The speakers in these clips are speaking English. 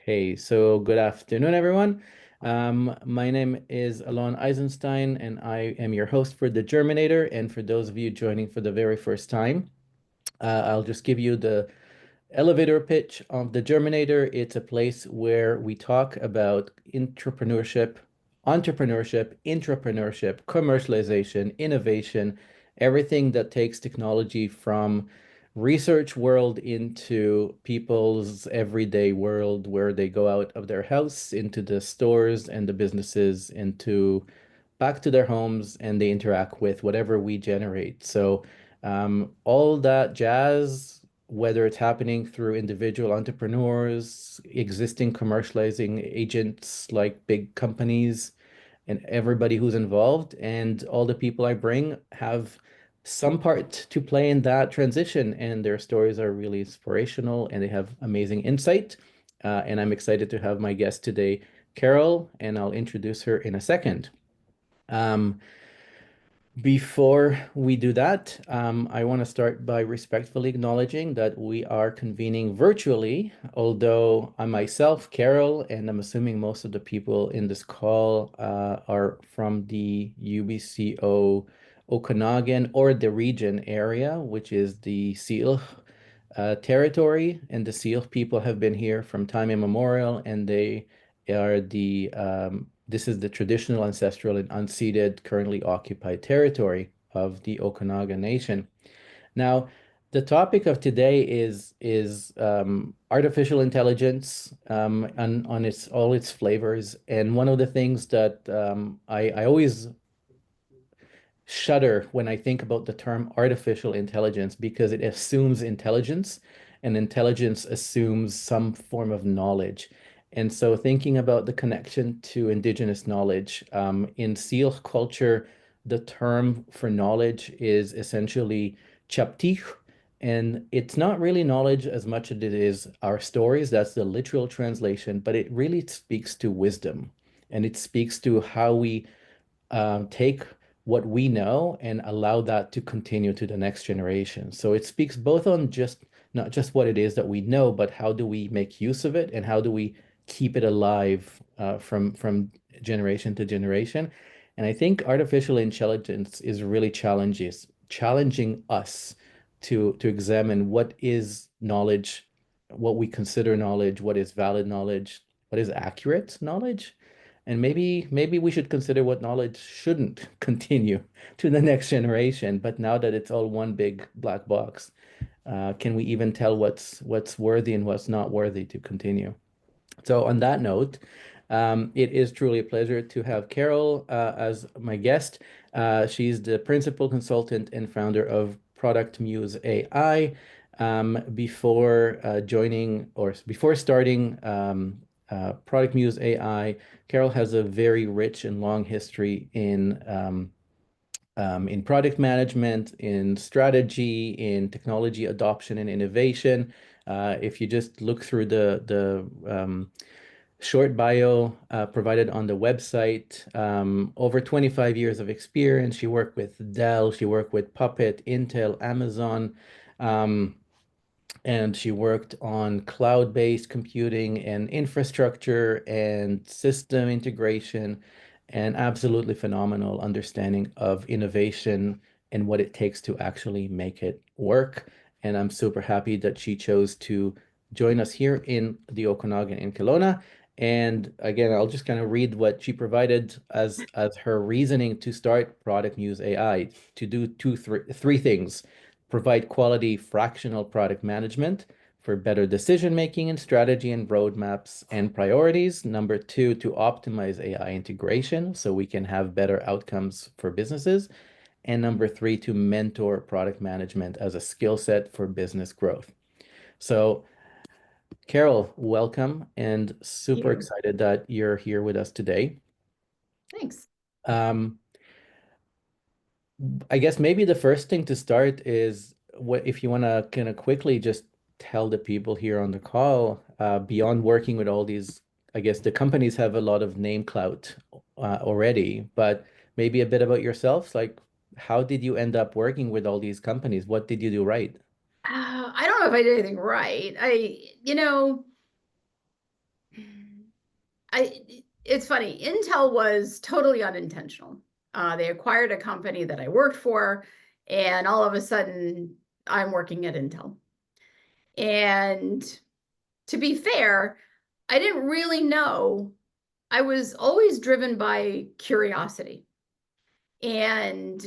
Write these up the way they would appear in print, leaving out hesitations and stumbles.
Okay, so good afternoon, everyone. My name is Alon Eisenstein, and I am your host for the Germinator. And for those of you joining for the very first time, I'll just give you the elevator pitch of the Germinator. It's a place where we talk about entrepreneurship, commercialization, innovation, everything that takes technology from research world into people's everyday world where they go out of their house into the stores and the businesses into back to their homes and they interact with whatever we generate. So all that jazz, whether it's happening through individual entrepreneurs, existing commercializing agents like big companies, and everybody who's involved, and all the people I bring have some part to play in that transition. And their stories are really inspirational and they have amazing insight. And I'm excited to have my guest today, Carol, and I'll introduce her in a second. Um, Before we do that, I want to start by respectfully acknowledging that we are convening virtually, although I myself, Carol, and I'm assuming most of the people in this call are from the UBCO Okanagan or the region area, which is the Seal territory. And the Seal people have been here from time immemorial, and they are this is the traditional, ancestral, and unceded, currently occupied territory of the Okanagan Nation. Now, the topic of today is artificial intelligence on its all its flavors. And one of the things that I always shudder when I think about the term artificial intelligence because it assumes intelligence, and intelligence assumes some form of knowledge. And so, thinking about the connection to indigenous knowledge, in Seal culture, the term for knowledge is essentially chaptich, and it's not really knowledge as much as it is our stories. That's the literal translation, but it really speaks to wisdom, and it speaks to how we take what we know and allow that to continue to the next generation. So it speaks both on just not just what it is that we know, but how do we make use of it and how do we keep it alive from generation to generation. And I think artificial intelligence is really challenging us to examine what is knowledge, what we consider knowledge, what is valid knowledge, what is accurate knowledge. And maybe we should consider what knowledge shouldn't continue to the next generation. But now that it's all one big black box, can we even tell what's worthy and what's not worthy to continue? So on that note, it is truly a pleasure to have Carol as my guest. She's the principal consultant and founder of Product Muse AI. Before starting Product Muse AI, Carol has a very rich and long history in product management, in strategy, in technology adoption and innovation. If you just look through the short bio provided on the website, over 25 years of experience. She worked with Dell, she worked with Puppet, Intel, Amazon. Um, and she worked on cloud-based computing and infrastructure and system integration, and absolutely phenomenal understanding of innovation and what it takes to actually make it work. And I'm super happy that she chose to join us here in the Okanagan in Kelowna. And again, I'll just kind of read what she provided as her reasoning to start Product Muse AI to do three things: provide quality fractional product management for better decision making and strategy and roadmaps and priorities. Number two, to optimize AI integration so we can have better outcomes for businesses. And number three, to mentor product management as a skill set for business growth. So, Carol, welcome and super You. excited that you're here with us today. Thanks. Um, I guess maybe the first thing to start is what if you want to kind of quickly just tell the people here on the call, beyond working with all these, I guess the companies have a lot of name clout already, but maybe a bit about yourselves, like how did you end up working with all these companies? What did you do right? I don't know if I did anything right. It's funny. Intel was totally unintentional. They acquired a company that I worked for, and all of a sudden, I'm working at Intel. And to be fair, I didn't really know. I was always driven by curiosity. And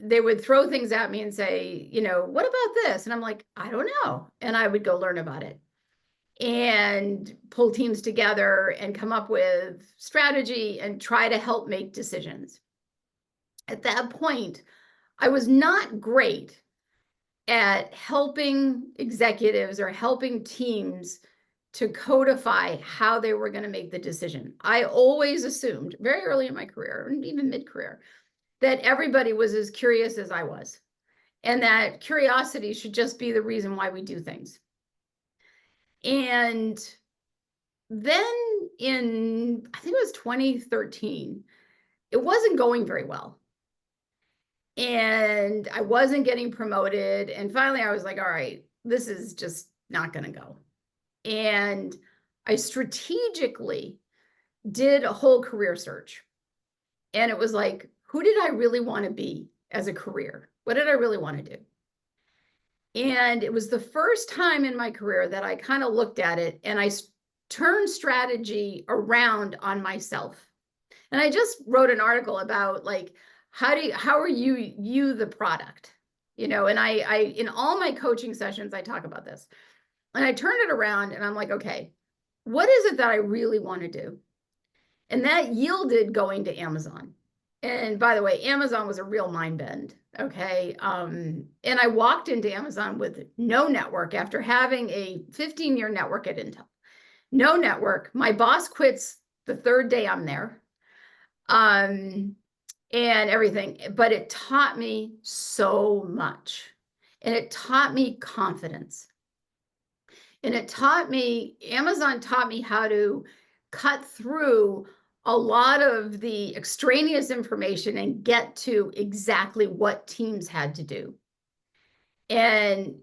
they would throw things at me and say, what about this? And I'm like, I don't know. And I would go learn about it and pull teams together and come up with strategy and try to help make decisions. At that point, I was not great at helping executives or helping teams to codify how they were going to make the decision. I always assumed very early in my career, and even mid-career, that everybody was as curious as I was, and that curiosity should just be the reason why we do things. And then I think it was 2013, it wasn't going very well. And I wasn't getting promoted. And finally, I was like, all right, this is just not going to go. And I strategically did a whole career search. And it was like, who did I really want to be as a career? What did I really want to do? And it was the first time in my career that I kind of looked at it and I turned strategy around on myself. And I just wrote an article about like, how are you the product? And I in all my coaching sessions, I talk about this. And I turned it around and I'm like, okay, what is it that I really want to do? And that yielded going to Amazon. And by the way, Amazon was a real mind bend. Okay. And I walked into Amazon with no network after having a 15-year network at Intel. No network. My boss quits the third day I'm there. And everything. But it taught me so much. And it taught me confidence. And Amazon taught me how to cut through a lot of the extraneous information and get to exactly what teams had to do. And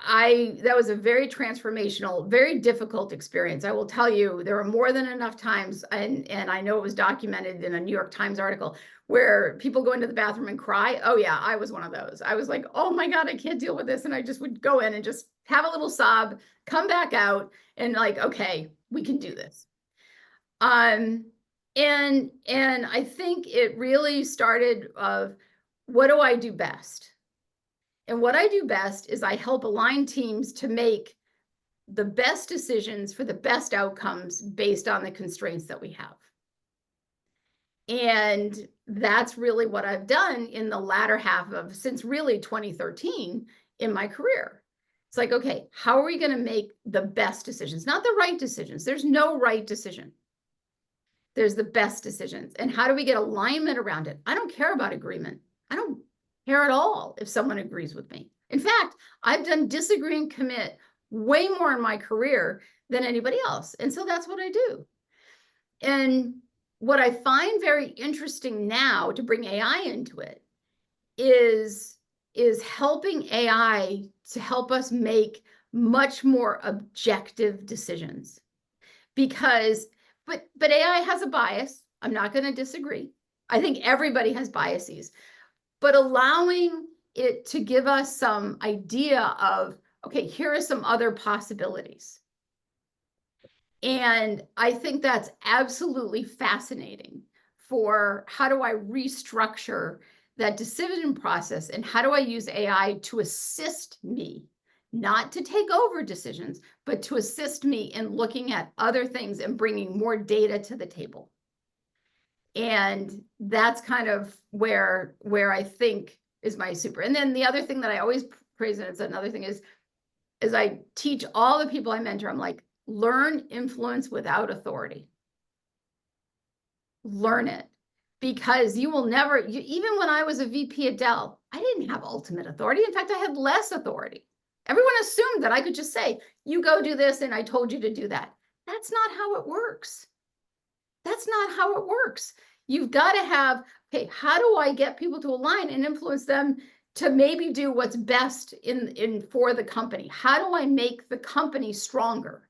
that was a very transformational, very difficult experience. I will tell you, there were more than enough times, and I know it was documented in a New York Times article, where people go into the bathroom and cry. Oh yeah, I was one of those. I was like, oh my God, I can't deal with this. And I just would go in and just have a little sob, come back out, and like, okay, we can do this. And I think it really started of, what do I do best? And what I do best is I help align teams to make the best decisions for the best outcomes based on the constraints that we have. And that's really what I've done in the latter half of, since really 2013 in my career. It's like, okay, how are we going to make the best decisions? Not the right decisions. There's no right decision. There's the best decisions. And how do we get alignment around it? I don't care about agreement. I don't care at all if someone agrees with me. In fact, I've done disagree and commit way more in my career than anybody else. And so that's what I do. And what I find very interesting now to bring AI into it is helping AI to help us make much more objective decisions. Because, but AI has a bias. I'm not going to disagree. I think everybody has biases, but allowing it to give us some idea of, okay, here are some other possibilities. And I think that's absolutely fascinating for how do I restructure that decision process, and how do I use AI to assist me, not to take over decisions, but to assist me in looking at other things and bringing more data to the table. And that's kind of where I think is my super. And then the other thing that I always praise, and it's another thing, is I teach all the people I mentor, I'm like, learn influence without authority. Learn it, because you will never, even when I was a VP at Dell, I didn't have ultimate authority. In fact, I had less authority. Everyone assumed that I could just say, you go do this, and I told you to do that. That's not how it works. That's not how it works. You've got to have, okay, how do I get people to align and influence them to maybe do what's best in for the company? How do I make the company stronger?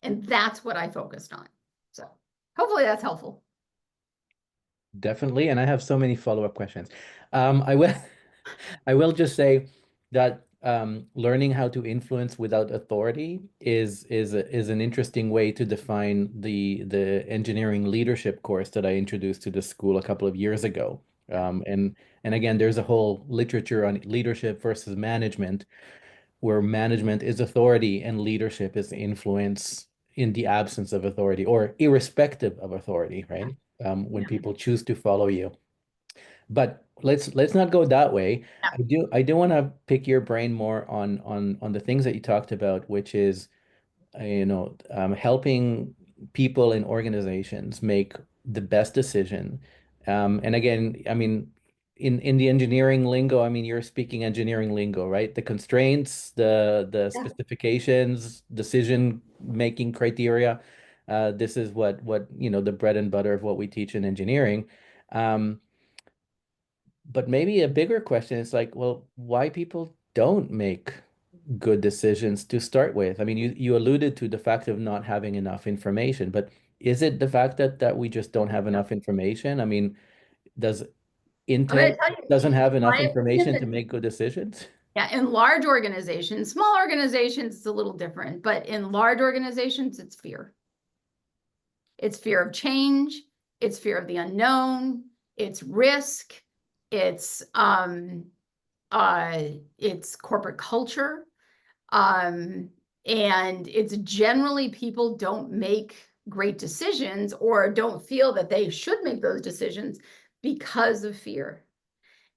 And that's what I focused on. So hopefully that's helpful. Definitely. And I have so many follow-up questions. I will I will just say that learning how to influence without authority is an interesting way to define the engineering leadership course that I introduced to the school a couple of years ago. And again, there's a whole literature on leadership versus management, where management is authority and leadership is influence in the absence of authority or irrespective of authority, right? When Yeah. people choose to follow you. But let's not go that way. I do want to pick your brain more on the things that you talked about, which is helping people in organizations make the best decision. And again, I mean, in the engineering lingo, I mean, you're speaking engineering lingo, right? The constraints, the Yeah. specifications, decision making criteria. This is what the bread and butter of what we teach in engineering. Um, but maybe a bigger question is like, well, why people don't make good decisions to start with? I mean, you alluded to the fact of not having enough information, but is it the fact that we just don't have enough information? I mean, does I'm going to Intel tell doesn't you, have enough my opinion information to that, make good decisions? yeah, in large organizations, small organizations, it's a little different, but in large organizations, it's fear. It's fear of change. It's fear of the unknown. It's risk. It's it's corporate culture. Um, and it's generally people don't make great decisions or don't feel that they should make those decisions because of fear.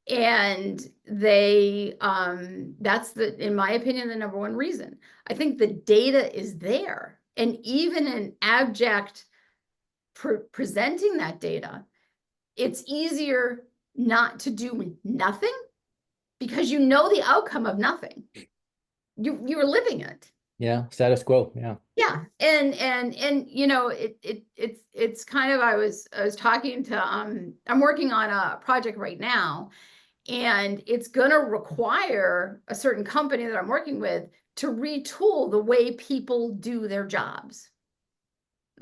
And that's in my opinion, the number one reason. I think the data is there. And even in abject presenting that data, it's easier not to do nothing because you know the outcome of nothing. You're living it. Yeah, status quo. Yeah. Yeah, and it's kind of I was talking to I'm working on a project right now, and it's going to require a certain company that I'm working with to retool the way people do their jobs.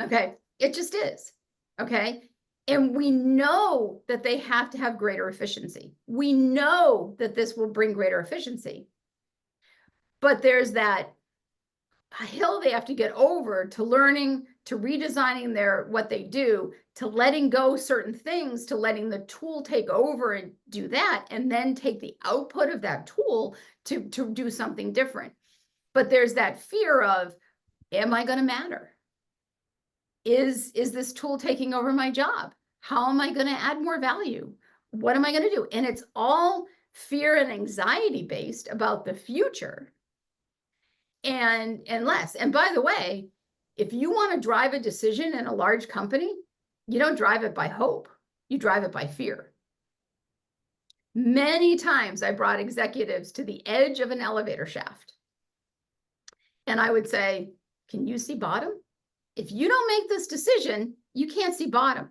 Okay, it just is. Okay, and we know that they have to have greater efficiency. We know that this will bring greater efficiency, but there's that hill they have to get over to learning, to redesigning what they do, to letting go certain things, to letting the tool take over and do that, and then take the output of that tool to do something different. But there's that fear of, am I going to matter? Is this tool taking over my job? How am I going to add more value? What am I going to do? And it's all fear and anxiety based about the future and less. And by the way, if you want to drive a decision in a large company, you don't drive it by hope, you drive it by fear. Many times I brought executives to the edge of an elevator shaft, and I would say, can you see bottom? If you don't make this decision, you can't see bottom.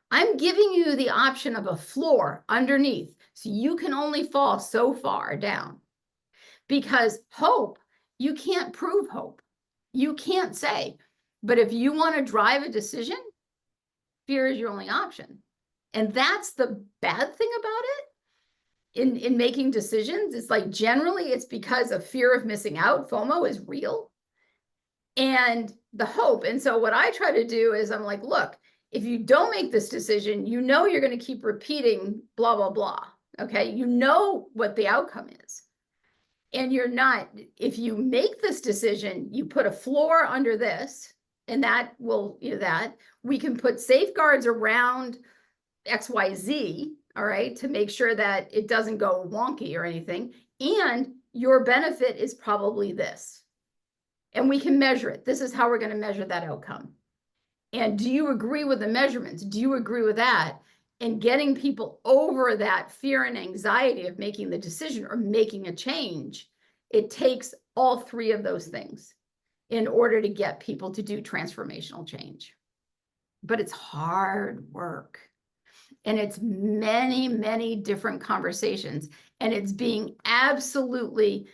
I'm giving you the option of a floor underneath, so you can only fall so far down. Because hope, you can't prove hope. You can't say, but if you want to drive a decision, fear is your only option. And that's the bad thing about it in making decisions. It's like generally it's because of fear of missing out. FOMO is real. And the hope. And so what I try to do is I'm like, look, if you don't make this decision, you know you're going to keep repeating blah, blah, blah. Okay. You know what the outcome is. And you're not, if you make this decision, you put a floor under this, and that will, that we can put safeguards around XYZ, all right, to make sure that it doesn't go wonky or anything. And your benefit is probably this. And we can measure it. This is how we're going to measure that outcome. And do you agree with the measurements? Do you agree with that? And getting people over that fear and anxiety of making the decision or making a change, it takes all three of those things in order to get people to do transformational change. But it's hard work. And it's many, many different conversations. And it's being absolutely,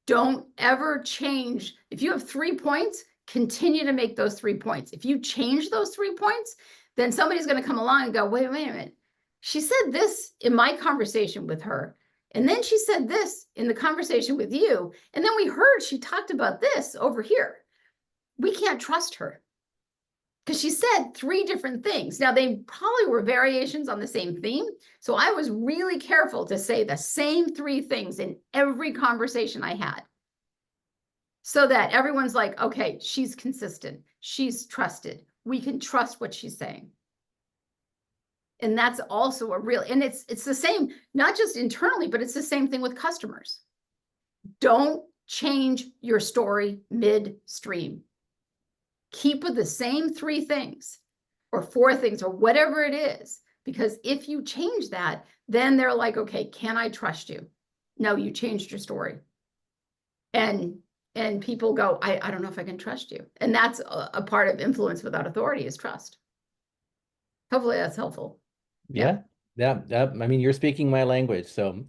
don't ever change. If you have 3 points, continue to make those 3 points. If you change those 3 points, then somebody's going to come along and go, wait a minute. She said this in my conversation with her. And then she said this in the conversation with you. And then we heard she talked about this over here. We can't trust her because she said 3 different things. Now, they probably were variations on the same theme. So I was really careful to say the same 3 things in every conversation I had, so that everyone's like, okay, she's consistent. She's trusted. We can trust what she's saying. And that's also a real, and it's the same, not just internally, but it's the same thing with customers. Don't change your story midstream. Keep with the same 3 things or 4 things or whatever it is, because if you change that, then they're like, okay, can I trust you? No, you changed your story. And people go, I don't know if I can trust you. And that's a part of influence without authority, is trust. Hopefully that's helpful. Yeah. Yeah. I mean, you're speaking my language. So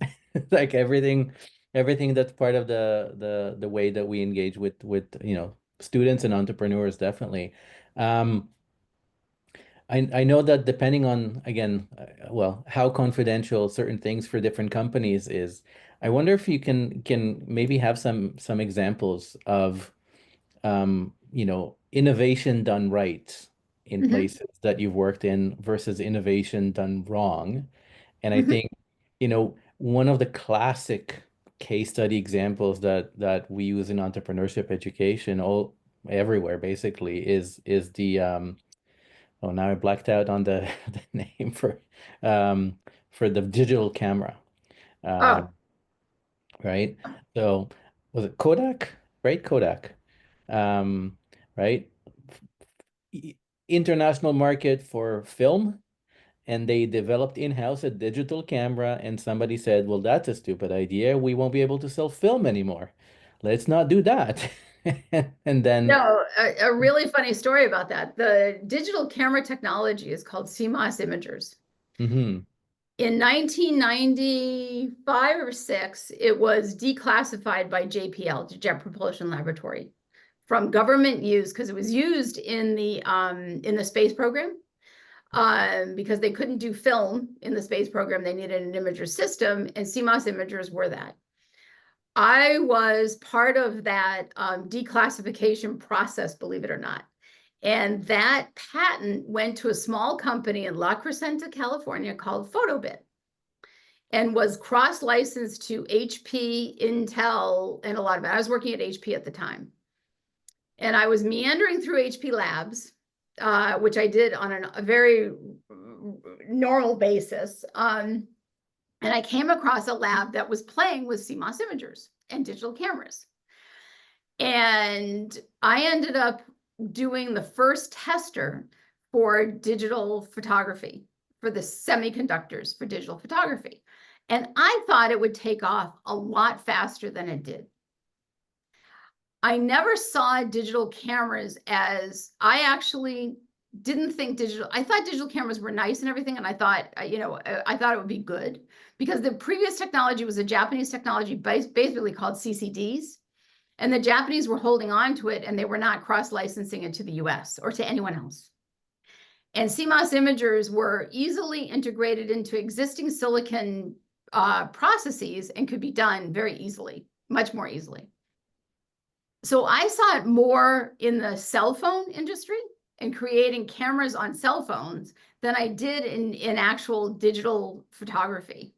like everything that's part of the way that we engage with, students and entrepreneurs, definitely. Um, I know that depending on, again, well, how confidential certain things for different companies is, I wonder if you can maybe have some examples of innovation done right in Mhm. places that you've worked in versus innovation done wrong. And I Mhm. think, one of the classic case study examples that we use in entrepreneurship education all everywhere basically is the oh, now I blacked out on the, the name for the digital camera. Oh, Um, right? So was it Kodak? Right? Kodak. Um, right? I- International market for film, and they developed in-house a digital camera, and somebody said, well, that's a stupid idea. We won't be able to sell film anymore. Let's not do that. And then, no, a really funny story about that. The digital camera technology is called CMOS imagers. mhm. In 1995 or 6, it was declassified by JPL, Jet Propulsion Laboratory, from government use, because it was used in the space program. Because they couldn't do film in the space program, they needed an imager system, and CMOS imagers were that. I was part of that declassification process, believe it or not. And that patent went to a small company in La Crescenta, California called Photobit, and was cross-licensed to HP, Intel, and a lot of it. I was working at HP at the time. And I was meandering through HP labs, which I did on a very normal basis. And I came across a lab that was playing with CMOS imagers and digital cameras. And I ended up doing the first tester for digital photography, for the semiconductors for digital photography. And I thought it would take off a lot faster than it did. I never saw digital cameras as, I actually didn't think I thought digital cameras were nice and everything. And I thought, I thought it would be good, because the previous technology was a Japanese technology basically called CCDs. And the Japanese were holding on to it, and they were not cross-licensing it to the US or to anyone else. And CMOS imagers were easily integrated into existing silicon processes and could be done very easily, much more easily. So I saw it more in the cell phone industry and creating cameras on cell phones than I did in actual digital photography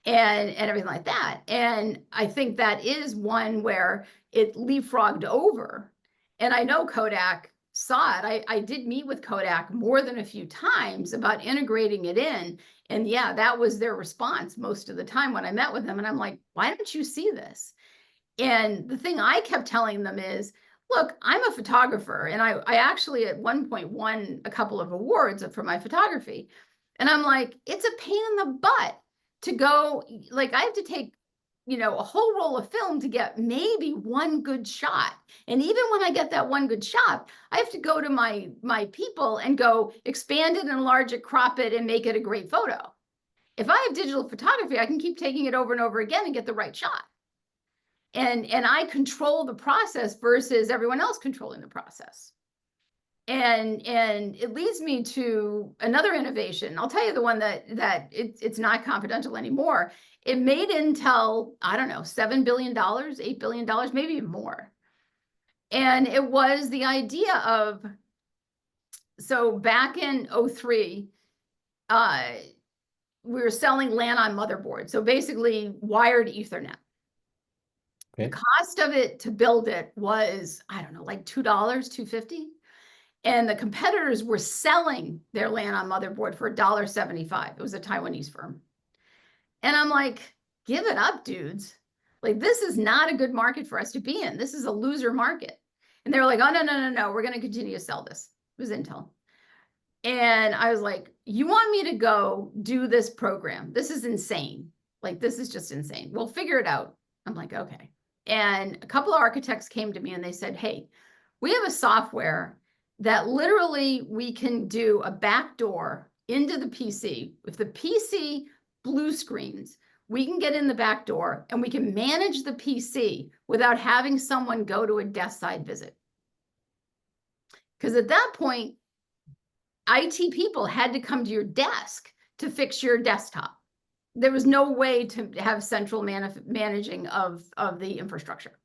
and everything like that. And I think that is one where it leapfrogged over. And I know Kodak saw it. I did meet with Kodak more than a few times about integrating it in. And yeah, that was their response most of the time when I met with them. And I'm like, why don't you see this? And the thing I kept telling them is, look, I'm a photographer. And I actually at one point won a couple of awards for my photography. And I'm like, it's a pain in the butt to go, like, I have to take, a whole roll of film to get maybe one good shot. And even when I get that one good shot, I have to go to my people and go expand it, enlarge it, crop it, and make it a great photo. If I have digital photography, I can keep taking it over and over again and get the right shot. and I control the process versus everyone else controlling the process. And it leads me to another innovation. I'll tell you the one that it's not confidential anymore. It made Intel, I don't know, $7 billion, $8 billion, maybe even more. And it was the idea of, so back in 03, we were selling LAN on motherboard. So basically wired Ethernet. The Okay. cost of it to build it was, I don't know, like $2, $2.50. And the competitors were selling their LAN on motherboard for $1.75. It was a Taiwanese firm. And I'm like, give it up, dudes. Like, this is not a good market for us to be in. This is a loser market. And they were like, oh, no, no, no, no. We're going to continue to sell this. It was Intel. And I was like, you want me to go do this program? This is insane. Like, this is just insane. We'll figure it out. I'm like, okay. And a couple of architects came to me and they said, hey, we have a software that literally we can do a backdoor into the PC. If the PC blue screens, we can get in the back door and we can manage the PC without having someone go to a desk side visit. Because at that point, IT people had to come to your desk to fix your desktop. There was no way to have central managing of the infrastructure.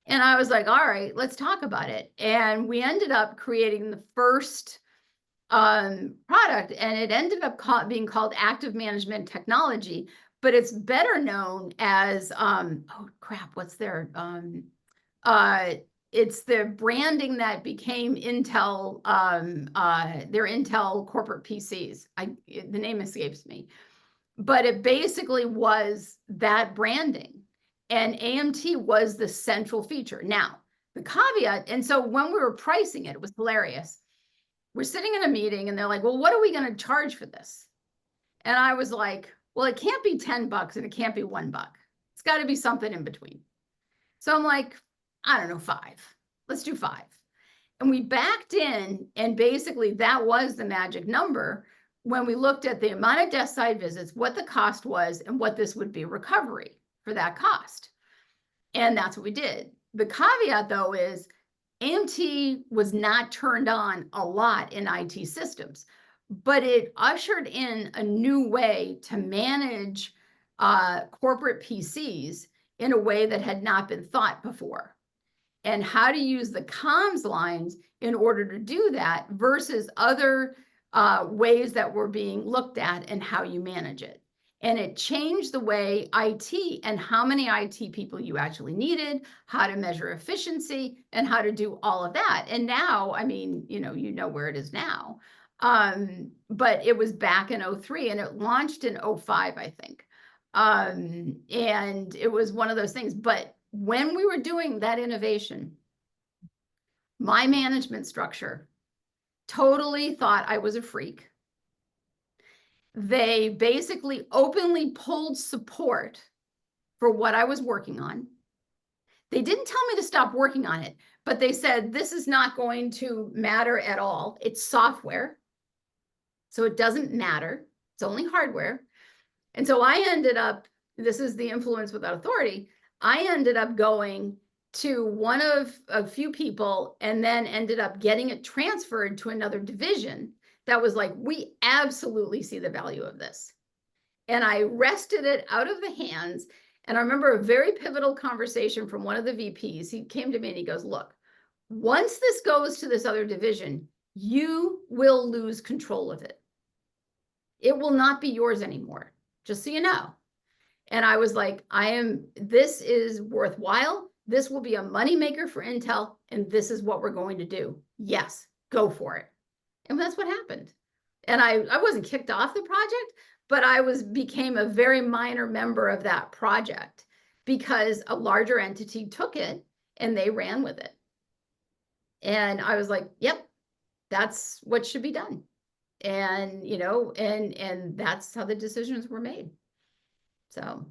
And I was like, all right, let's talk about it. And we ended up creating the first product, and it ended up being called Active Management Technology, but it's better known as, oh crap, what's their, it's the branding that became Intel, their Intel corporate PCs. The name escapes me, but it basically was that branding, and AMT was the central feature. Now, the caveat, and so when we were pricing it, it was hilarious. We're sitting in a meeting and they're like, well, what are we going to charge for this? And I was like, well, it can't be $10 and it can't be $1. It's got to be something in between. So I'm like, I don't know, 5. Let's do 5. And we backed in, and basically that was the magic number when we looked at the amount of desk side visits, what the cost was, and what this would be recovery for that cost. And that's what we did. The caveat, though, is AMT was not turned on a lot in IT systems, but it ushered in a new way to manage corporate PCs in a way that had not been thought before, and how to use the comms lines in order to do that versus other ways that were being looked at and how you manage it. And it changed the way IT and how many IT people you actually needed, how to measure efficiency, and how to do all of that. And now, I mean, you know where it is now. But it was back in 03 and it launched in 05, I think. And it was one of those things. But when we were doing that innovation, my management structure totally thought I was a freak. They basically openly pulled support for what I was working on. They didn't tell me to stop working on it, but they said, this is not going to matter at all. It's software, so it doesn't matter. It's only hardware. And so I ended up, this is the influence without authority, I ended up going to one of a few people and then ended up getting it transferred to another division that was like, we absolutely see the value of this. And I wrested it out of the hands. And I remember a very pivotal conversation from one of the VPs. He came to me and he goes, look, once this goes to this other division, you will lose control of it. It will not be yours anymore, just so you know. And I was like, this is worthwhile. This will be a moneymaker for Intel, and this is what we're going to do. Yes, go for it. And that's what happened. And I wasn't kicked off the project, but I became a very minor member of that project because a larger entity took it and they ran with it. And I was like, yep, that's what should be done. And, and that's how the decisions were made. So,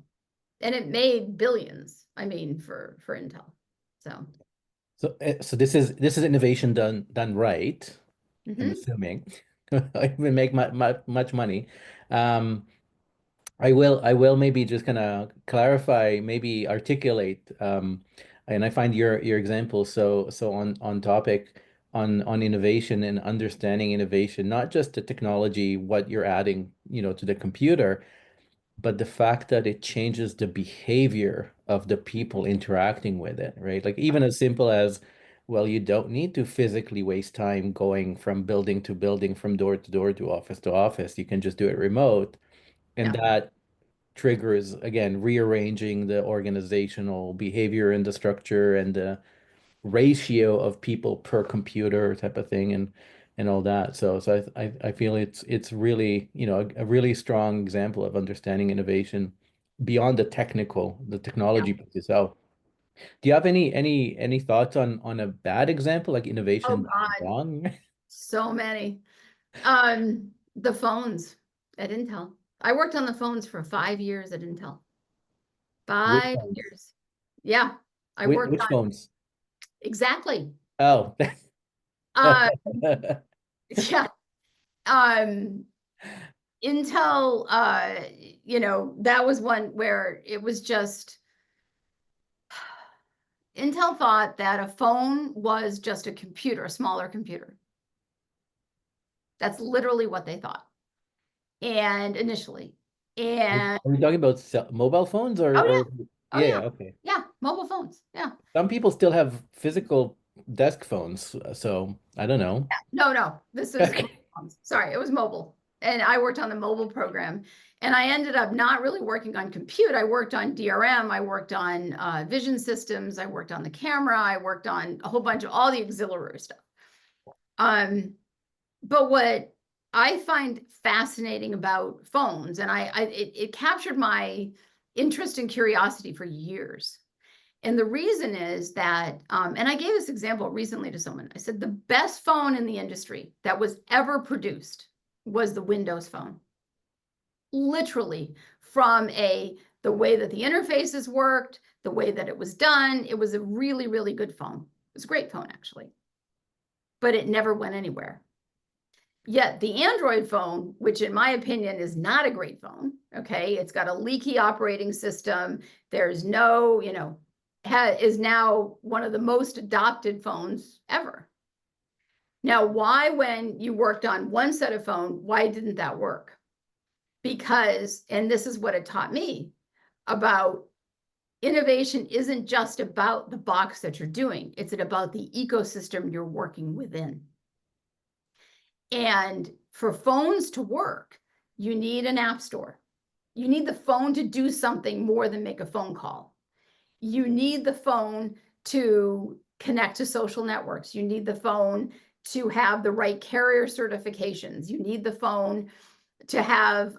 and it made billions, I mean, for Intel. So this is innovation done right, I'm Mhm. assuming. I even make much money. Um, I will maybe just kind of clarify, maybe articulate, and I find your example so on topic on innovation and understanding innovation, not just the technology, what you're adding, to the computer, but the fact that it changes the behavior of the people interacting with it, right? Like even as simple as, well, you don't need to physically waste time going from building to building, from door to door to office. You can just do it remote. And Yeah, that triggers, again, rearranging the organizational behavior and the structure and the ratio of people per computer type of thing and all that. So I feel it's really, a really strong example of understanding innovation beyond the yeah. technology piece itself. Do you have any thoughts on a bad example, like Oh innovation gone God, wrong? so many. The phones at Intel. I worked on the phones for 5 years at Intel. Which Five ones? years. Yeah, I worked Which on phones? exactly. Oh. Uh, yeah. Um, Intel, that was one where it was just Intel thought that a phone was just a computer, a smaller computer. That's literally what they thought. And initially. And Are we talking about mobile phones or, oh yeah, or oh yeah, yeah, yeah, okay. yeah, mobile phones. Yeah. Some people still have physical desk phones, so I don't know. No, this was mobile Okay. phones. Sorry, it was mobile. And I worked on the mobile program. And I ended up not really working on compute. I worked on DRM. I worked on vision systems. I worked on the camera. I worked on a whole bunch of all the auxiliary stuff. Um, but what I find fascinating about phones, and it captured my interest and curiosity for years. And the reason is that, and I gave this example recently to someone. I said the best phone in the industry that was ever produced was the Windows phone. Literally, from the way that the interfaces worked, the way that it was done, it was a really, really good phone. It was a great phone, actually, but it never went anywhere. Yet the Android phone, which in my opinion is not a great phone, okay, it's got a leaky operating system. There's no, is now one of the most adopted phones ever. Now, why, when you worked on one set of phone, why didn't that work? Because, and this is what it taught me about innovation isn't just about the box that you're doing, it's about the ecosystem you're working within. And for phones to work, you need an app store. You need the phone to do something more than make a phone call. You need the phone to connect to social networks. You need the phone to have the right carrier certifications. You need the phone to have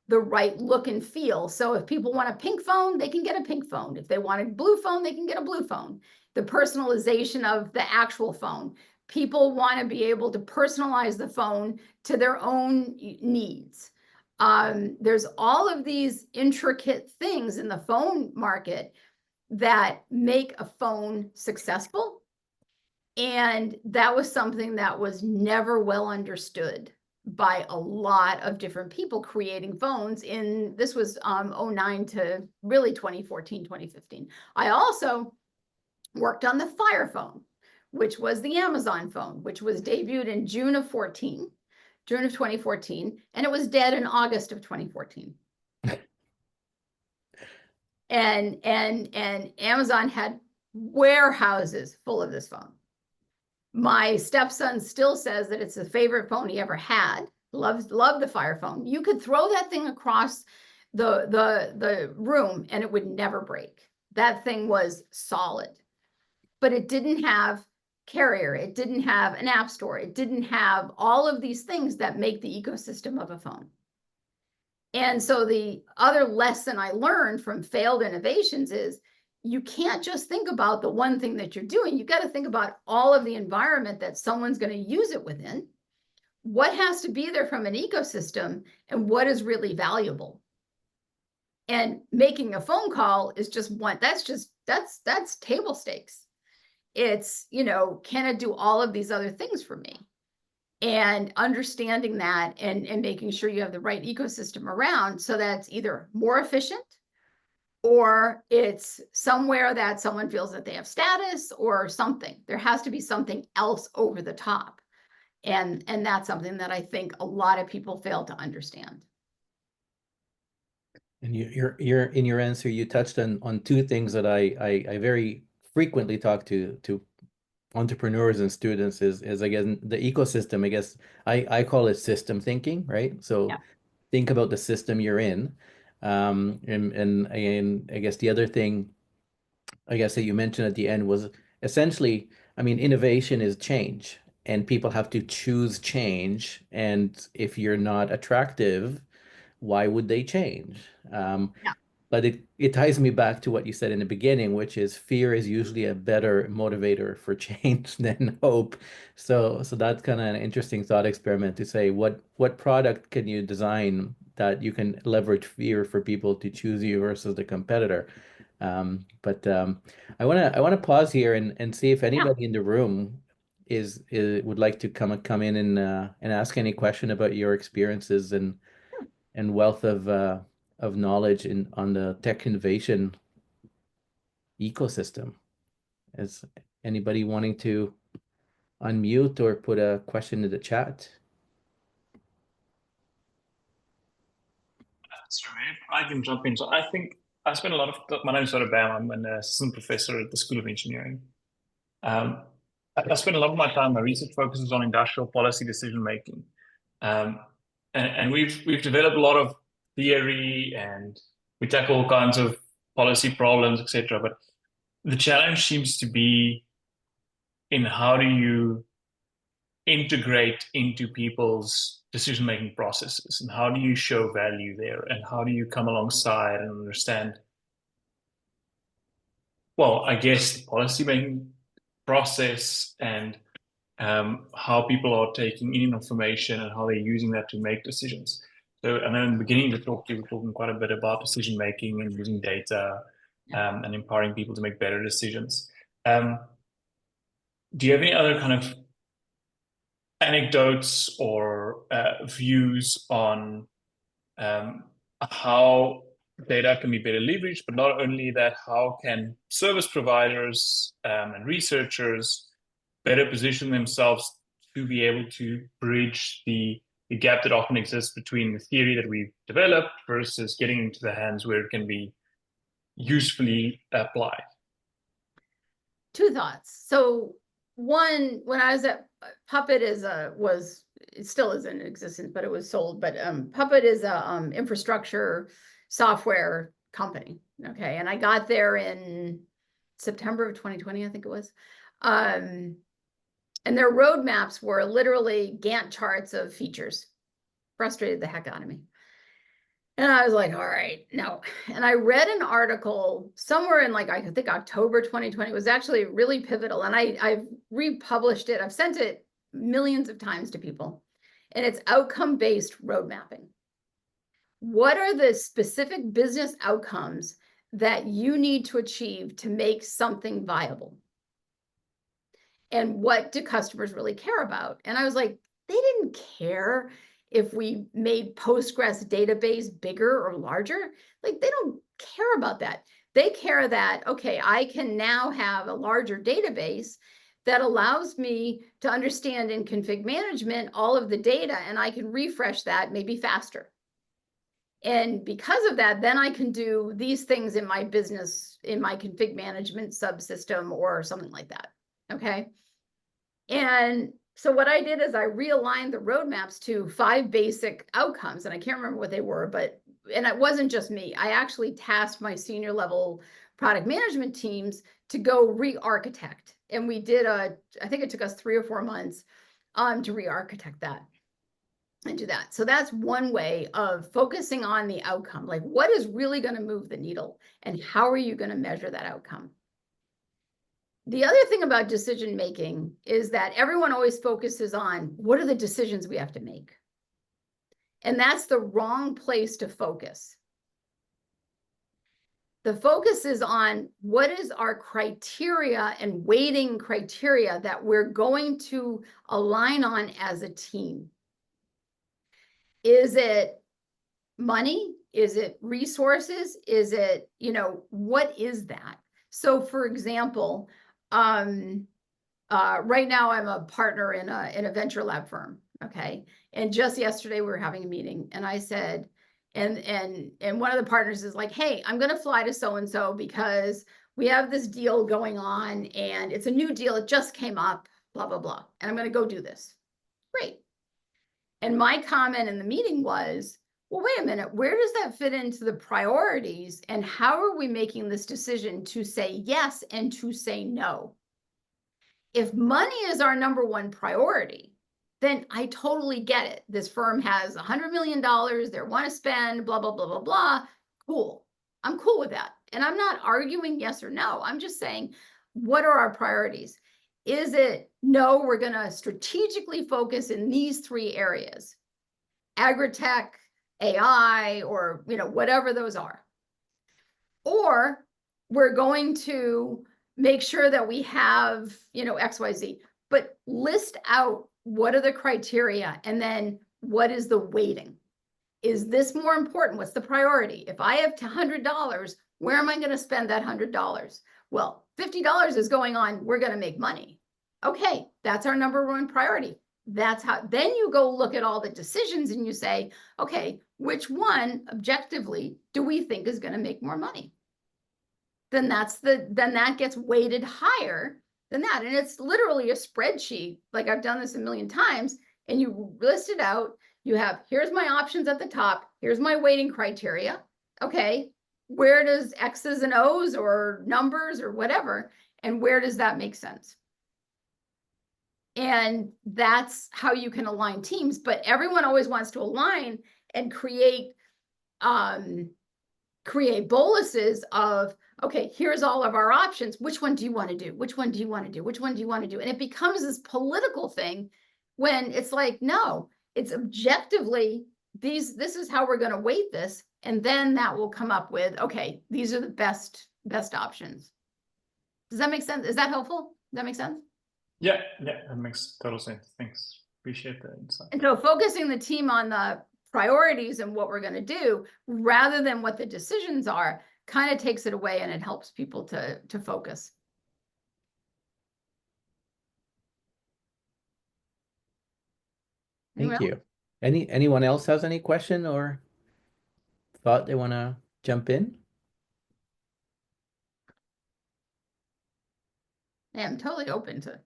the right look and feel. So if people want a pink phone, they can get a pink phone. If they want a blue phone, they can get a blue phone. The personalization of the actual phone. People want to be able to personalize the phone to their own needs. There's all of these intricate things in the phone market that make a phone successful. And that was something that was never well understood by a lot of different people creating phones this was 09 to really 2014, 2015. I also worked on the Fire phone, which was the Amazon phone, which was debuted in June of 2014, and it was dead in August of 2014. And Amazon had warehouses full of this phone. My stepson still says that it's the favorite phone he ever had. Loved the Fire phone. You could throw that thing across the room and it would never break. That thing was solid. But it didn't have carrier, it didn't have an app store, it didn't have all of these things that make the ecosystem of a phone. And so the other lesson I learned from failed innovations is you can't just think about the one thing that you're doing. You got to think about all of the environment that someone's going to use it within. What has to be there from an ecosystem and what is really valuable. And making a phone call is just one, that's table stakes. It's, can it do all of these other things for me? and understanding that and making sure you have the right ecosystem around so that's either more efficient or it's somewhere that someone feels that they have status or something. There has to be something else over the top. And that's something that I think a lot of people fail to understand. And you're in your answer, you touched on two things that I very frequently talk to entrepreneurs and students is again the ecosystem. I guess I call it system thinking, right? So Yeah. think about the system you're in. And I guess the other thing I guess that you mentioned at the end was essentially, I mean, innovation is change, and people have to choose change. And if you're not attractive, why would they change? Yeah. But it ties me back to what you said in the beginning, which is fear is usually a better motivator for change than hope. So that's kind of an interesting thought experiment to say what product can you design that you can leverage fear for people to choose you versus the competitor. But I wanna pause here and see if Yeah. anybody in the room is would like to come in and ask any question about your experiences and wealth of knowledge in on the tech innovation ecosystem. Is anybody wanting to unmute or put a question in the chat? Sure, I can jump in. So I think I spend a lot of my name is Bam. I'm an assistant professor at the School of Engineering. Um, I spend a lot of my time. My research focuses on industrial policy decision making, um, and we've developed a lot of theory, and we tackle all kinds of policy problems, etc. But the challenge seems to be in how do you integrate into people's decision-making processes, and how do you show value there, and how do you come alongside and understand, well, I guess the policy-making process and how people are taking in information and how they're using that to make decisions. So, and then in the beginning of the talk, you were talking quite a bit about decision making and using data, and empowering people to make better decisions. Do you have any other kind of anecdotes or views on how data can be better leveraged, but not only that, how can service providers and researchers better position themselves to be able to bridge the gap that often exists between the theory that we've developed versus getting into the hands where it can be usefully applied? Two thoughts. So one, when I was at Puppet it still is in existence, but it was sold. But Puppet is a infrastructure software company. Okay, and I got there in September of 2020, I think it was. And their roadmaps were literally Gantt charts of features. Frustrated the heck out of me. And I was like, all right, no. And I read an article somewhere in I think October 2020. It was actually really pivotal. And I've republished it. I've sent it millions of times to people. And it's outcome-based road mapping. What are the specific business outcomes that you need to achieve to make something viable? And what do customers really care about? And I was like, they didn't care if we made Postgres database bigger or larger. They don't care about that. They care that, okay, I can now have a larger database that allows me to understand in config management all of the data, and I can refresh that maybe faster. And because of that, then I can do these things in my business, in my config management subsystem or something like that. Okay. And so what I did is I realigned the roadmaps to 5 basic outcomes, and I can't remember what they were, and it wasn't just me. I actually tasked my senior level product management teams to go re-architect. And we did I think it took us 3 or 4 months to re-architect that and do that. So that's one way of focusing on the outcome. Like, what is really going to move the needle, and how are you going to measure that outcome? The other thing about decision making is that everyone always focuses on what are the decisions we have to make. And that's the wrong place to focus. The focus is on what is our criteria and weighting criteria that we're going to align on as a team. Is it money? Is it resources? Is it, what is that? So for example, right now I'm a partner in a venture lab firm. Okay. And just yesterday we were having a meeting and I said, and one of the partners is like, hey, I'm going to fly to so-and-so because we have this deal going on and it's a new deal. It just came up, blah, blah, blah. And I'm going to go do this. Great. And my comment in the meeting was, well, wait a minute, where does that fit into the priorities? And how are we making this decision to say yes and to say no? If money is our number one priority, then I totally get it. This firm has $100 million, they want to spend, blah, blah, blah, blah, blah. Cool. I'm cool with that. And I'm not arguing yes or no. I'm just saying, what are our priorities? Is it, no, we're going to strategically focus in these three areas, agri-tech, AI, or, whatever those are. Or we're going to make sure that we have, XYZ, but list out what are the criteria and then what is the weighting? Is this more important? What's the priority? If I have $100, where am I going to spend that $100? Well, $50 is going on, we're going to make money. Okay, that's our number one priority. That's how, then you go look at all the decisions and you say, okay, which one objectively do we think is going to make more money? Then that gets weighted higher than that. And it's literally a spreadsheet. Like I've done this a million times and you list it out. You have, here's my options at the top. Here's my weighting criteria. Okay. Where does X's and O's or numbers or whatever, and where does that make sense? And that's how you can align teams, but everyone always wants to align and create boluses of, okay, here's all of our options. Which one do you want to do? Which one do you want to do? Which one do you want to do? And it becomes this political thing when it's like, no, it's objectively, this is how we're going to weight this. And then that will come up with, okay, these are the best options. Does that make sense? Is that helpful? Does that make sense? Yeah, that makes total sense. Thanks. Appreciate the insight. And so focusing the team on the priorities and what we're going to do rather than what the decisions are kind of takes it away and it helps people to focus. Thank you. Anyone else has any question or thought they want to jump in? Yeah, I'm totally open to.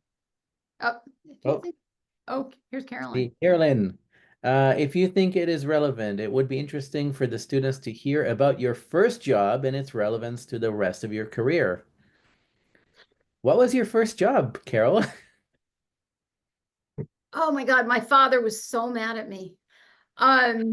Here's Carolyn. Carolyn, if you think it is relevant, it would be interesting for the students to hear about your first job and its relevance to the rest of your career. What was your first job, Carol? Oh my God, my father was so mad at me. I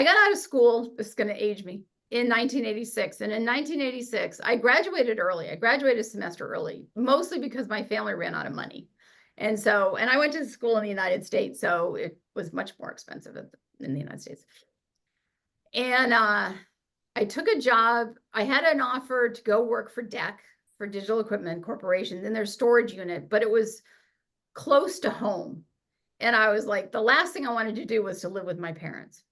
got out of school, this is going to age me, in 1986. And in 1986, I graduated early. I graduated a semester early, mostly because my family ran out of money. And I went to school in the United States, so it was much more expensive in the United States. And I took a job. I had an offer to go work for DEC, for Digital Equipment Corporation, in their storage unit, but it was close to home. And I was like, the last thing I wanted to do was to live with my parents.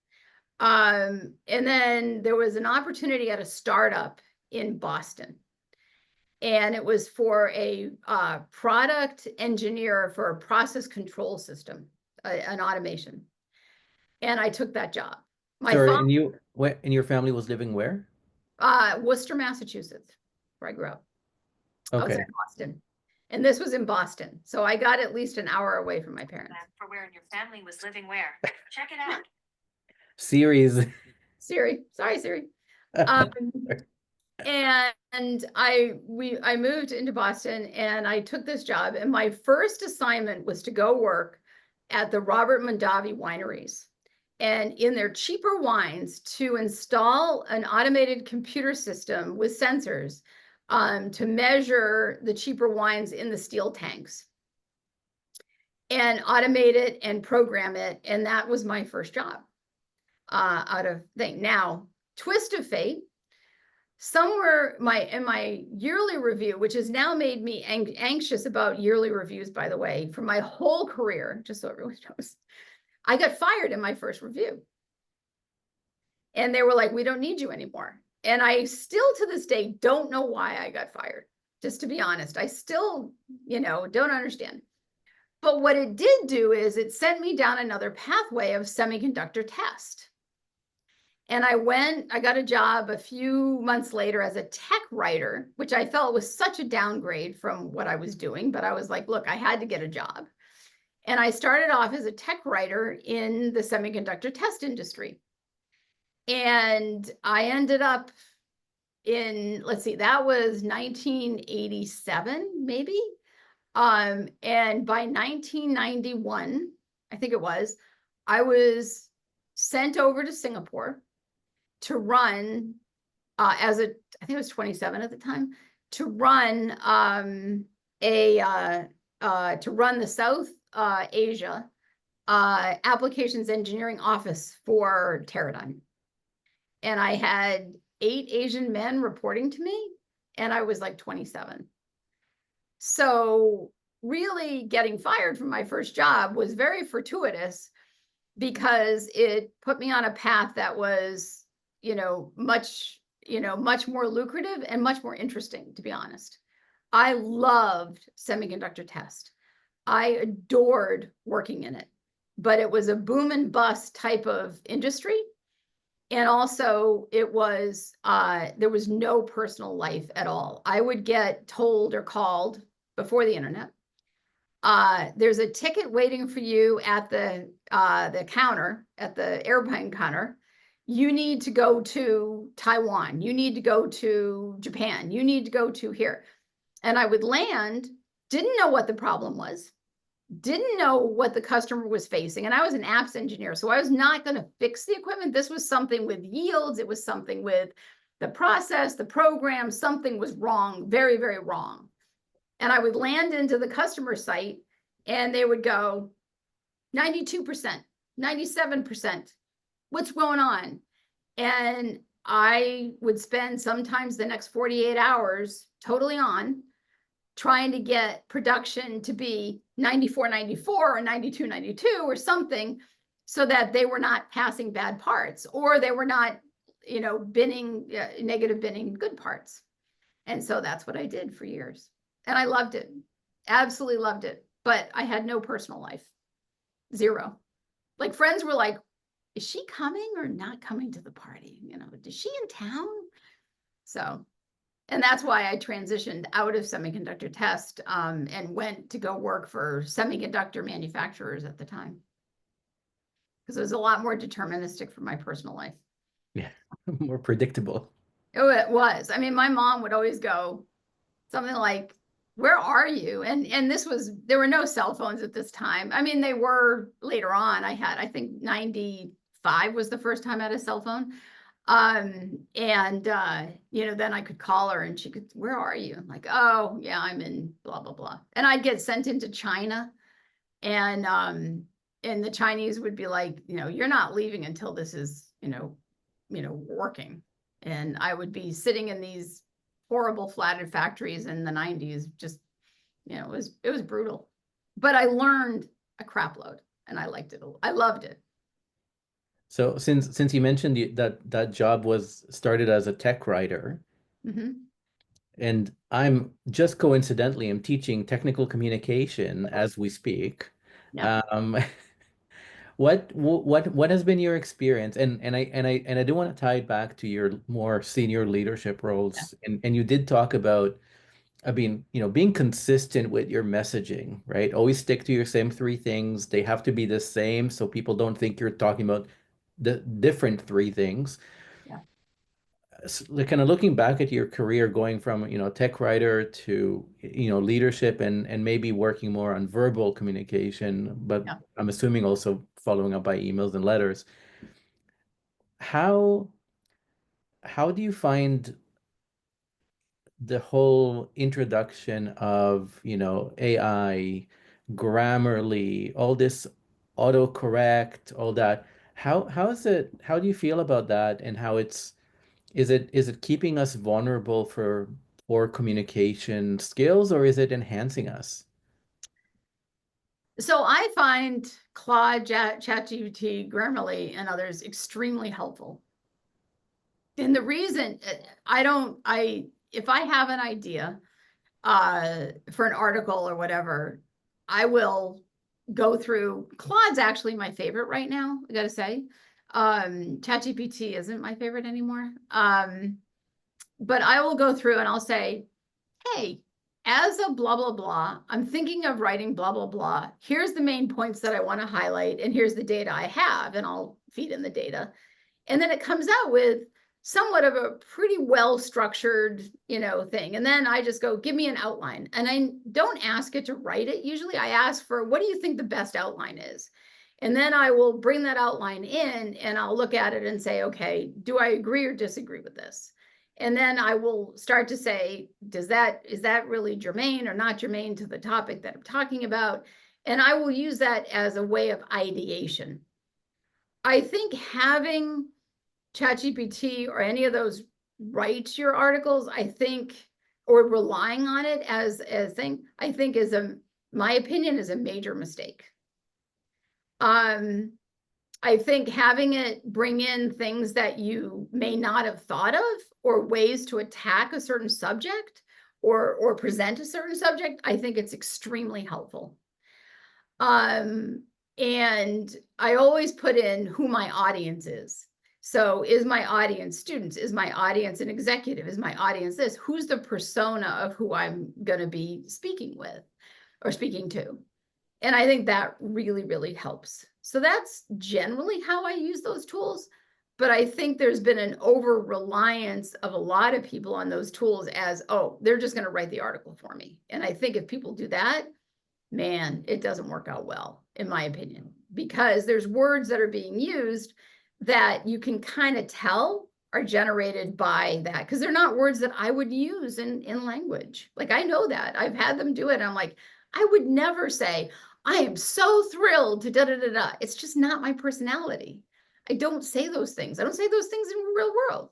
And then there was an opportunity at a startup in Boston. And it was for a product engineer for a process control system, an automation. And I took that job. And your family was living where? Worcester, Massachusetts, where I grew up. Okay. Outside Boston. And this was in Boston. So I got at least an hour away from my parents. For where your family was living where? Check it out. Siri. Sorry, Siri. And I moved into Boston and I took this job, and my first assignment was to go work at the Robert Mondavi wineries and in their cheaper wines to install an automated computer system with sensors to measure the cheaper wines in the steel tanks and automate it and program it. And that was my first job out of thing. Now, twist of fate. somewhere in my yearly review, which has now made me anxious about yearly reviews, by the way, for my whole career, just so everyone knows, I got fired in my first review. And they were like, we don't need you anymore. And I still to this day don't know why I got fired. Just to be honest, I still, don't understand. But what it did do is it sent me down another pathway of semiconductor test. And I got a job a few months later as a tech writer, which I felt was such a downgrade from what I was doing. But I was like, look, I had to get a job. And I started off as a tech writer in the semiconductor test industry. And I ended up in, let's see, that was 1987, maybe. And by 1991, I think it was, I was sent over to Singapore to run I think it was 27 at the time, to run to run the South Asia applications engineering office for Teradyne. And I had 8 Asian men reporting to me, and I was like 27. So really getting fired from my first job was very fortuitous because it put me on a path that was, much more lucrative and much more interesting, to be honest. I loved semiconductor test. I adored working in it, but it was a boom and bust type of industry. And also it was, there was no personal life at all. I would get told or called before the internet. There's a ticket waiting for you at the counter, at the airplane counter. You need to go to Taiwan. You need to go to Japan. You need to go to here. And I would land, didn't know what the problem was, didn't know what the customer was facing. And I was an apps engineer, so I was not going to fix the equipment. This was something with yields. It was something with the process, the program, something was wrong, very, very wrong. And I would land into the customer site and they would go 92%, 97%. What's going on? And I would spend sometimes the next 48 hours totally on trying to get production to be 94, 94 or 92, 92 or something, so that they were not passing bad parts or they were not, binning, negative binning good parts. And so that's what I did for years. And I loved it. Absolutely loved it. But I had no personal life. Zero. Like friends were like, is she coming or not coming to the party? Is she in town? So, and that's why I transitioned out of semiconductor test and went to go work for semiconductor manufacturers at the time. Because it was a lot more deterministic for my personal life. Yeah, more predictable. Oh, it was. I mean, my mom would always go something like, where are you? And there were no cell phones at this time. I mean, they were later on. I think 95 was the first time I had a cell phone. Then I could call her and she could, where are you? I'm like, oh yeah, I'm in blah, blah, blah. And I'd get sent into China and the Chinese would be like, you're not leaving until this is, working. And I would be sitting in these horrible flatted factories in the 90s. Just, it was brutal, but I learned a crap load and I liked it. I loved it. So since you mentioned that job was started as a tech writer, and I'm just coincidentally, I'm teaching technical communication as we speak. Yeah. What has been your experience? And I do want to tie it back to your more senior leadership roles. And you did talk about being consistent with your messaging, right? Always stick to your same 3 things. They have to be the same so people don't think you're talking about the different 3 things. Yeah. Kind of looking back at your career, going from, tech writer to, leadership and maybe working more on verbal communication, but Yeah. I'm assuming also following up by emails and letters. How do you find the whole introduction of, AI, Grammarly, all this autocorrect, all that? How do you feel about that and how it's Is it keeping us vulnerable for poor communication skills, or is it enhancing us? So I find Claude, ChatGPT, Grammarly, and others extremely helpful. And the reason if I have an idea for an article or whatever, I will go through. Claude's actually my favorite right now, I gotta say. ChatGPT isn't my favorite anymore. But I will go through and I'll say, hey, as a blah, blah, blah, I'm thinking of writing blah, blah, blah. Here's the main points that I want to highlight, and here's the data I have, and I'll feed in the data. And then it comes out with somewhat of a pretty well-structured, thing. And then I just go, give me an outline. And I don't ask it to write it. Usually I ask for, what do you think the best outline is? And then I will bring that outline in and I'll look at it and say, okay, do I agree or disagree with this? And then I will start to say, is that really germane or not germane to the topic that I'm talking about? And I will use that as a way of ideation. I think having ChatGPT or any of those write your articles, or relying on it as a thing, I think my opinion is a major mistake. I think having it bring in things that you may not have thought of, or ways to attack a certain subject or present a certain subject, I think it's extremely helpful. And I always put in who my audience is. So is my audience students? Is my audience an executive? Is my audience this? Who's the persona of who I'm going to be speaking with or speaking to? And I think that really, really helps. So that's generally how I use those tools. But I think there's been an over-reliance of a lot of people on those tools as, oh, they're just going to write the article for me. And I think if people do that, man, it doesn't work out well, in my opinion, because there's words that are being used that you can kind of tell are generated by that, because they're not words that I would use in language. Like, I know that. I've had them do it. And I'm like, I would never say, I am so thrilled to da-da-da-da. It's just not my personality. I don't say those things. I don't say those things in the real world.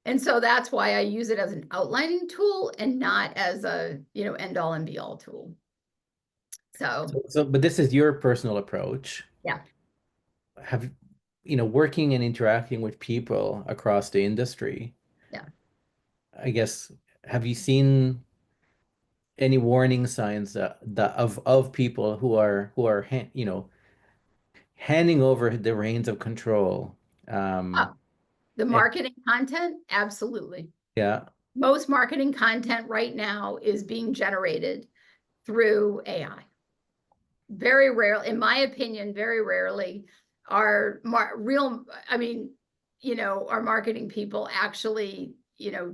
And so that's why I use it as an outlining tool and not as a, end all and be all tool. But this is your personal approach. Yeah. Working and interacting with people across the industry. Yeah. I guess, have you seen any warning signs of people who are handing over the reins of control? The marketing content, absolutely. Yeah. Most marketing content right now is being generated through AI. Very rare, in my opinion, very rarely are our marketing people actually,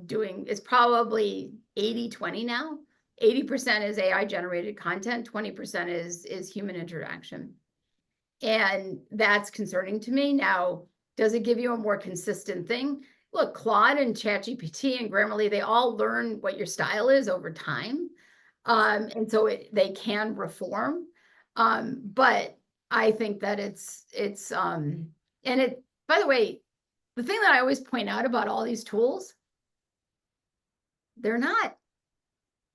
doing, it's probably 80-20 now. 80% is AI generated content, 20% is human interaction. And that's concerning to me. Now, does it give you a more consistent thing? Look, Claude and ChatGPT and Grammarly, they all learn what your style is over time. And so they can reform. But I think that by the way, the thing that I always point out about all these tools, they're not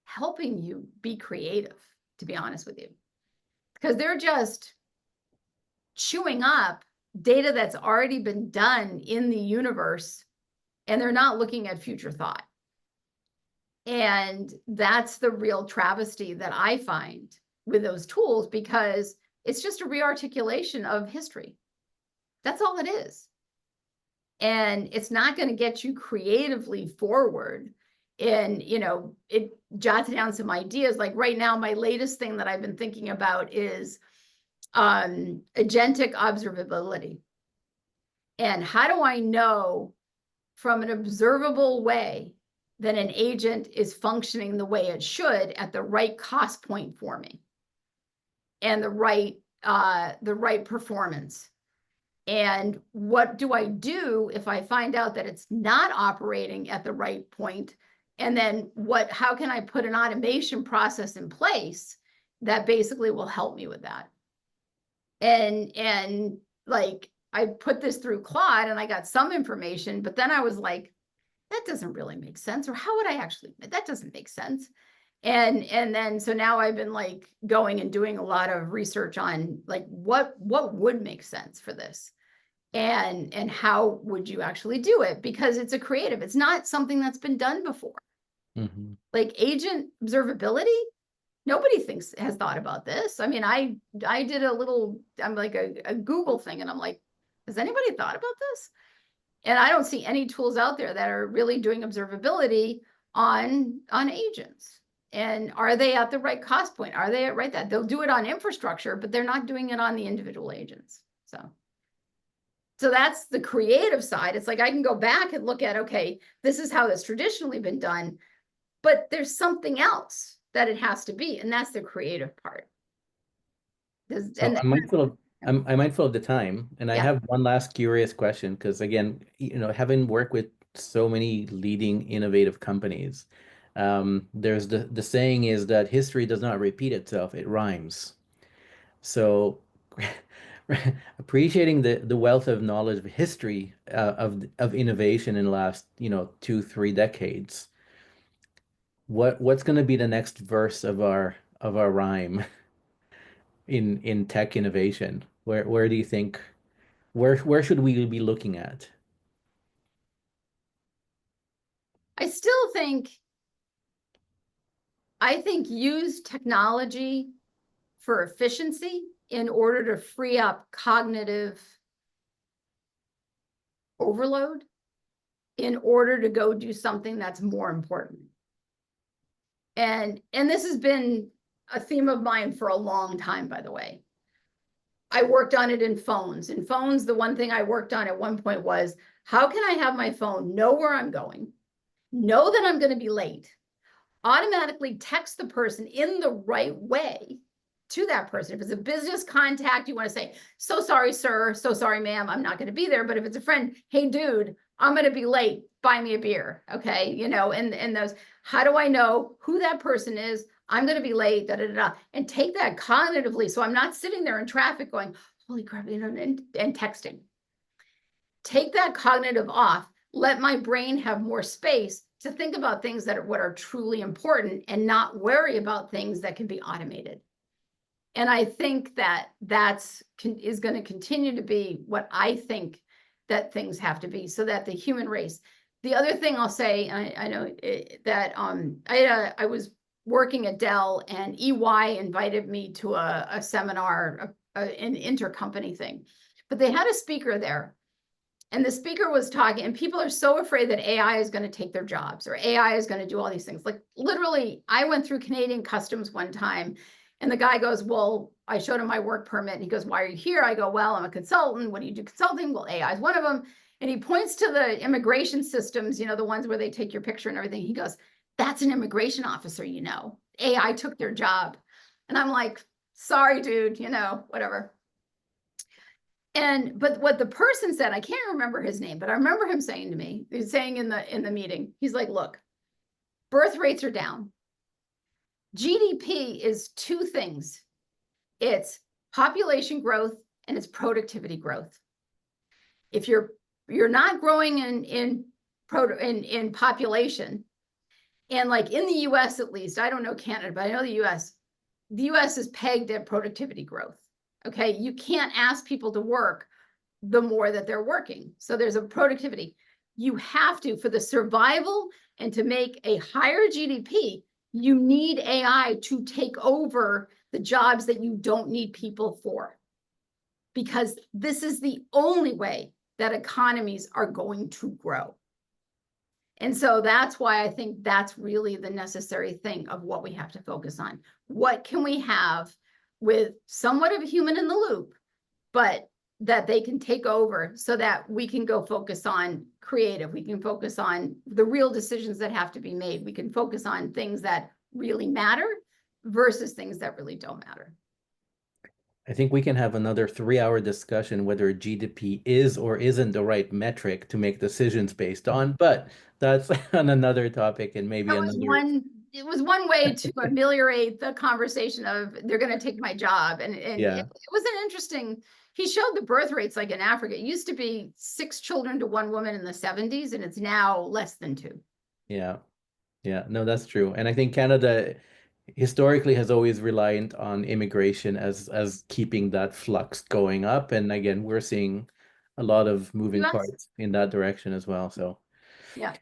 helping you be creative, to be honest with you, because they're just chewing up data that's already been done in the universe, and they're not looking at future thought. And that's the real travesty that I find with those tools, because it's just a rearticulation of history. That's all it is. And it's not going to get you creatively forward. And, it jots down some ideas. Like right now, my latest thing that I've been thinking about is agentic observability. And how do I know from an observable way that an agent is functioning the way it should at the right cost point for me and the right performance? And what do I do if I find out that it's not operating at the right point? And then how can I put an automation process in place that basically will help me with that? And like, I put this through Claude and I got some information, but then I was like, that doesn't really make sense. Or how would I actually, that doesn't make sense. And then, so now I've been like going and doing a lot of research on like, what would make sense for this? And how would you actually do it? Because it's a creative, it's not something that's been done before. Mhm. Like agent observability, nobody has thought about this. I mean, I did a little, I'm like a Google thing, and I'm like, has anybody thought about this? And I don't see any tools out there that are really doing observability on agents. And are they at the right cost point? Are they at right that they'll do it on infrastructure, but they're not doing it on the individual agents. So that's the creative side. It's like I can go back and look at, okay, this is how it's traditionally been done, but there's something else that it has to be, and that's the creative part. So I'm mindful of the time, and I Yeah. have one last curious question because again, having worked with so many leading innovative companies, there's the saying is that history does not repeat itself, it rhymes. So appreciating the wealth of knowledge of history of innovation in the last, 2, 3 decades, what's going to be the next verse of our rhyme in tech innovation? Where do you think where should we be looking at? I still think, use technology for efficiency in order to free up cognitive overload in order to go do something that's more important. And this has been a theme of mine for a long time, by the way. I worked on it in phones. In phones, the one thing I worked on at one point was, how can I have my phone know where I'm going, know that I'm going to be late, automatically text the person in the right way to that person. If it's a business contact, you want to say, so sorry, sir, so sorry, ma'am, I'm not going to be there. But if it's a friend, hey, dude, I'm going to be late, buy me a beer. Okay. And those, how do I know who that person is? I'm going to be late, da, da, da, da, and take that cognitively. So I'm not sitting there in traffic going, holy crap, and texting. Take that cognitive off, let my brain have more space to think about things that are what are truly important and not worry about things that can be automated. And I think that is going to continue to be what I think that things have to be, so that the human race. The other thing I'll say, I know that I was working at Dell, and EY invited me to a seminar, an intercompany thing, but they had a speaker there. And the speaker was talking, and people are so afraid that AI is going to take their jobs, or AI is going to do all these things. Like literally, I went through Canadian customs one time, and the guy goes, well, I showed him my work permit, and he goes, why are you here? I go, well, I'm a consultant. What do you do consulting? Well, AI is one of them. And he points to the immigration systems, the ones where they take your picture and everything. He goes, that's an immigration officer, AI took their job. And I'm like, sorry, dude, whatever. But what the person said, I can't remember his name, but I remember him saying to me, he was saying in the meeting, he's like, look, birth rates are down. GDP is two things. It's population growth and it's productivity growth. If you're not growing in population, and like in the US at least, I don't know Canada, but I know the US is pegged at productivity growth. Okay, you can't ask people to work the more that they're working. So there's a productivity. You have to, for the survival and to make a higher GDP, you need AI to take over the jobs that you don't need people for. Because this is the only way that economies are going to grow. And so that's why I think that's really the necessary thing of what we have to focus on. What can we have with somewhat of a human in the loop, but that they can take over so that we can go focus on creative. We can focus on the real decisions that have to be made. We can focus on things that really matter versus things that really don't matter. I think we can have another 3-hour discussion whether GDP is or isn't the right metric to make decisions based on, but that's on another topic and maybe That was another. it was one way to ameliorate the conversation of they're going to take my job. And Yeah. it was an interesting, he showed the birth rates like in Africa. It used to be 6 children to 1 woman in the 70s, and it's now less than 2. Yeah. Yeah. No, that's true. And I think Canada historically has always relied on immigration as keeping that flux going up. And again, we're seeing a lot of moving US? parts in that direction as well. So Yeah.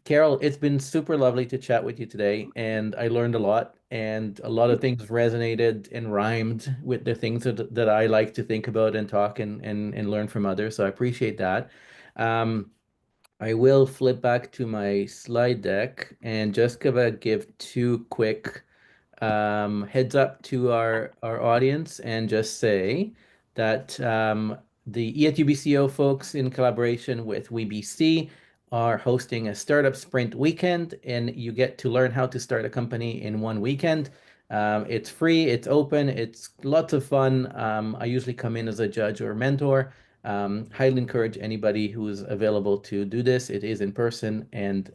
Carol, it's been super lovely to chat with you today, and I learned a lot, and a lot of things resonated and rhymed with the things that I like to think about and talk and learn from others. So I appreciate that. Um, I will flip back to my slide deck and just give 2 quick heads up to our audience and just say that the EATBCO folks in collaboration with WeBC are hosting a startup sprint weekend, and you get to learn how to start a company in 1 weekend. It's free, it's open, it's lots of fun. I usually come in as a judge or mentor. Highly encourage anybody who's available to do this. It is in person, and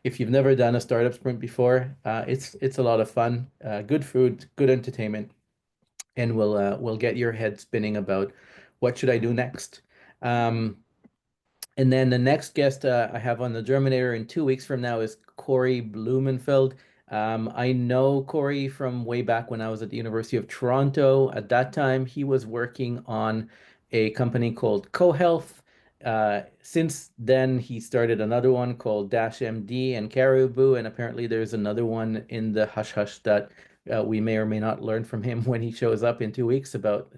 if you've never done a startup sprint before, it's a lot of fun. Good food, good entertainment, and we'll get your head spinning about what should I do next. And then the next guest I have on the Germinator in 2 weeks from now is Corey Blumenfeld. I know Corey from way back when I was at the University of Toronto. At that time, he was working on a company called CoHealth. Since then, he started another one called Dash MD and Caribou, and apparently there's another one in the hush hush that we may or may not learn from him when he shows up in 2 weeks about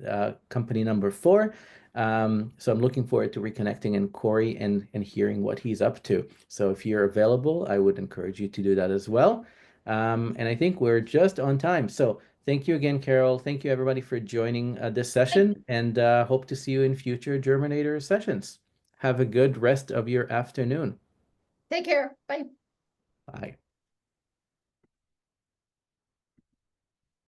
company number 4. So I'm looking forward to reconnecting and Corey and hearing what he's up to. So if you're available, I would encourage you to do that as well. And I think we're just on time. So thank you again, Carol. Thank you everybody for joining this session, and hope to see you in future Germinator sessions. Have a good rest of your afternoon. Take care. Bye. Bye.